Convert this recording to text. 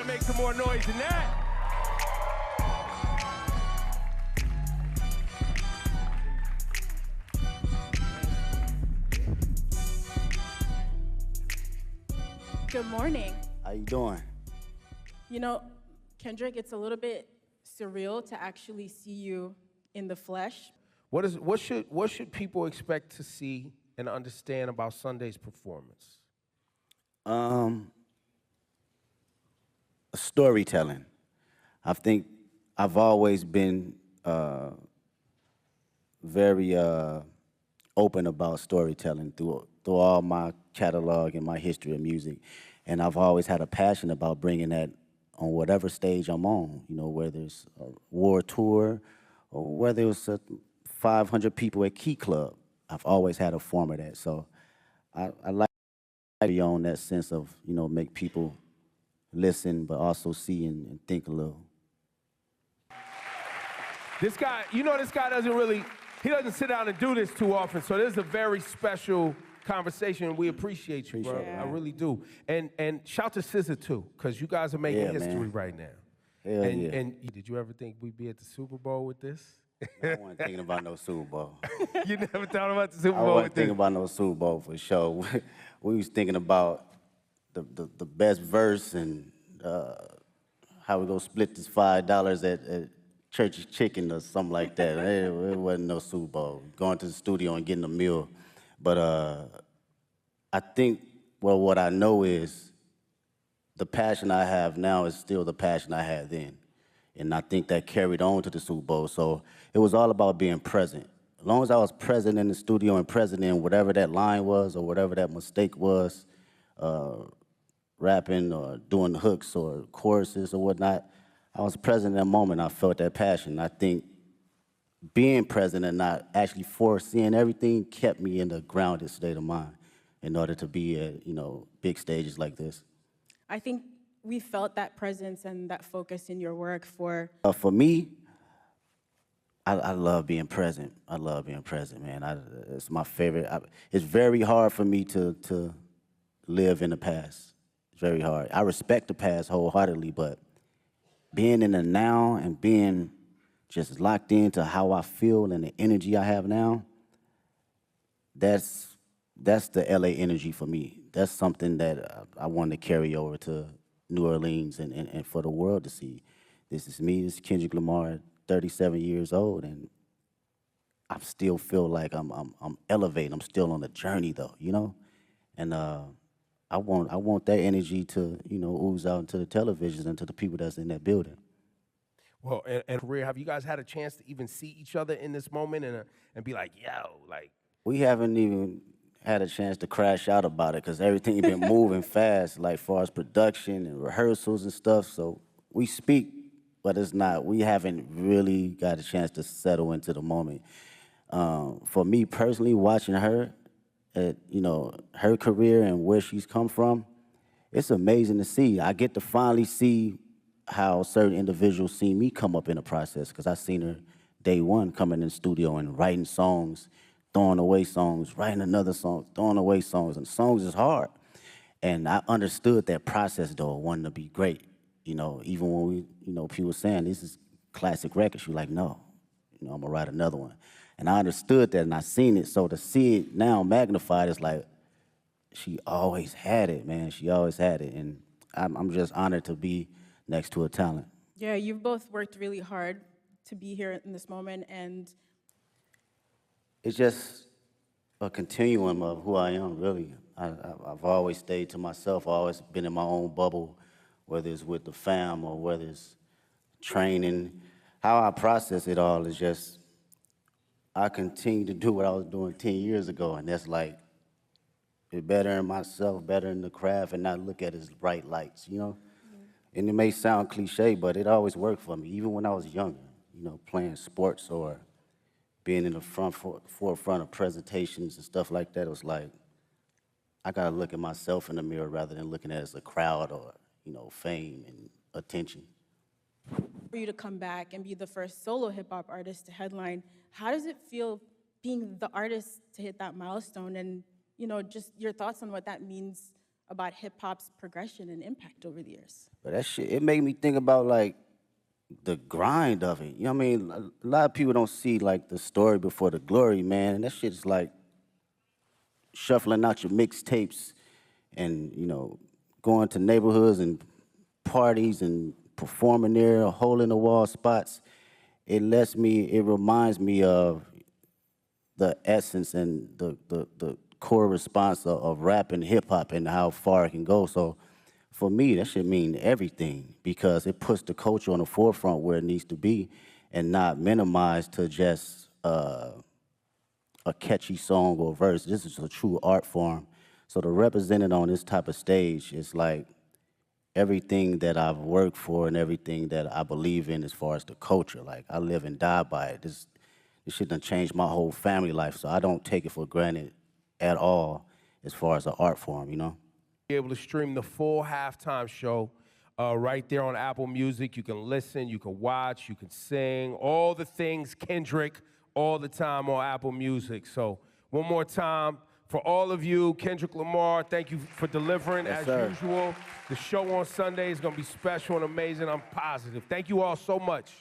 gotta make some more noise than that. Good morning. How you doing? You know, Kendrick, it's a little bit surreal to actually see you in the flesh. What should people expect to see and understand about Sunday's performance? Storytelling. I think I've always been very open about storytelling through all my catalog and my history of music. And I've always had a passion about bringing that on whatever stage I'm on, you know, whether it's a war tour or whether it's 500 people at Key Club. I've always had a form of that. So I like to be on that sense of, you know, make people listen, but also see and think a little. This guy, you know, this guy he doesn't sit down and do this too often, so this is a very special conversation, and we appreciate you, bro. I really do. And shout to SZA, too, because you guys are making history right now. Hell yeah. And did you ever think we'd be at the Super Bowl with this? I wasn't thinking about no Super Bowl. You never thought about the Super Bowl I with wasn't this? thinking about no Super Bowl for sure. We was thinking about the best verse and how we gonna split this $5 at Church's Chicken or something like that. It wasn't no Super Bowl. Going to the studio and getting a meal. But I think, well, what I know is the passion I have now is still the passion I had then. And I think that carried on to the Super Bowl. So it was all about being present. As long as I was present in the studio and present in whatever that line was or whatever that mistake was, rapping or doing hooks or choruses or whatnot, I was present in that moment. I felt that passion. I think being present and not actually foreseeing everything kept me in the grounded state of mind in order to be at, you know, big stages like this. I think we felt that presence and that focus in your work for me, I love being present. I love being present, man. It's my favorite. It's very hard for me to live in the past. It's very hard. I respect the past wholeheartedly, but being in the now and being just locked into how I feel and the energy I have now, that's the LA energy for me. That's something that I want to carry over to New Orleans and for the world to see. This is me, this is Kendrick Lamar, 37 years old, and I still feel like I'm elevating. I'm still on the journey though, you know? And I want that energy to, you know, ooze out into the televisions and to the people that's in that building. Well, and career, have you guys had a chance to even see each other in this moment and be like, yo, like? We haven't even had a chance to crash out about it because everything been moving fast, like far as production and rehearsals and stuff. So we speak, but we haven't really got a chance to settle into the moment. For me personally, watching her, you know, her career and where she's come from, it's amazing to see. I get to finally see how certain individuals see me come up in the process, because I seen her day one coming in the studio and writing songs, throwing away songs, writing another song, throwing away songs, and songs is hard. And I understood that process though, wanting to be great. You know, even when we, you know, people saying this is classic records, you're like, no, you know, I'm gonna write another one. And I understood that and I seen it, so to see it now magnified is like, she always had it, man. She always had it, and I'm just honored to be next to a talent. Yeah, you've both worked really hard to be here in this moment, and it's just a continuum of who I am, really. I've always stayed to myself. I've always been in my own bubble, whether it's with the fam or whether it's training. How I process it all is just, I continue to do what I was doing 10 years ago, and that's like, be better in myself, better in the craft, and not look at it as bright lights, you know? And it may sound cliche, but it always worked for me, even when I was younger, you know, playing sports or being in the forefront of presentations and stuff like that. It was like, I gotta look at myself in the mirror rather than looking at it as a crowd or, you know, fame and attention. for you to come back and be the first solo hip-hop artist to headline, how does it feel being the artist to hit that milestone? And, you know, just your thoughts on what that means about hip hop's progression and impact over the years. But that shit, it made me think about like the grind of it. You know what I mean? A lot of people don't see like the story before the glory, man. And that shit is like shuffling out your mixtapes and, you know, going to neighborhoods and parties and performing there, hole in the wall spots. It reminds me of the essence and the core response of rap and hip hop and how far it can go. So for me, that should mean everything because it puts the culture on the forefront where it needs to be and not minimized to just a catchy song or verse. This is a true art form. So to represent it on this type of stage is like everything that I've worked for and everything that I believe in as far as the culture. Like I live and die by it. This shit done changed my whole family life, so I don't take it for granted at all as far as an art form, you know? Be able to stream the full halftime show right there on Apple Music. You can listen, you can watch, you can sing, all the things Kendrick all the time on Apple Music. So one more time, for all of you, Kendrick Lamar, thank you for delivering as usual. The show on Sunday is gonna be special and amazing, I'm positive. Thank you all so much.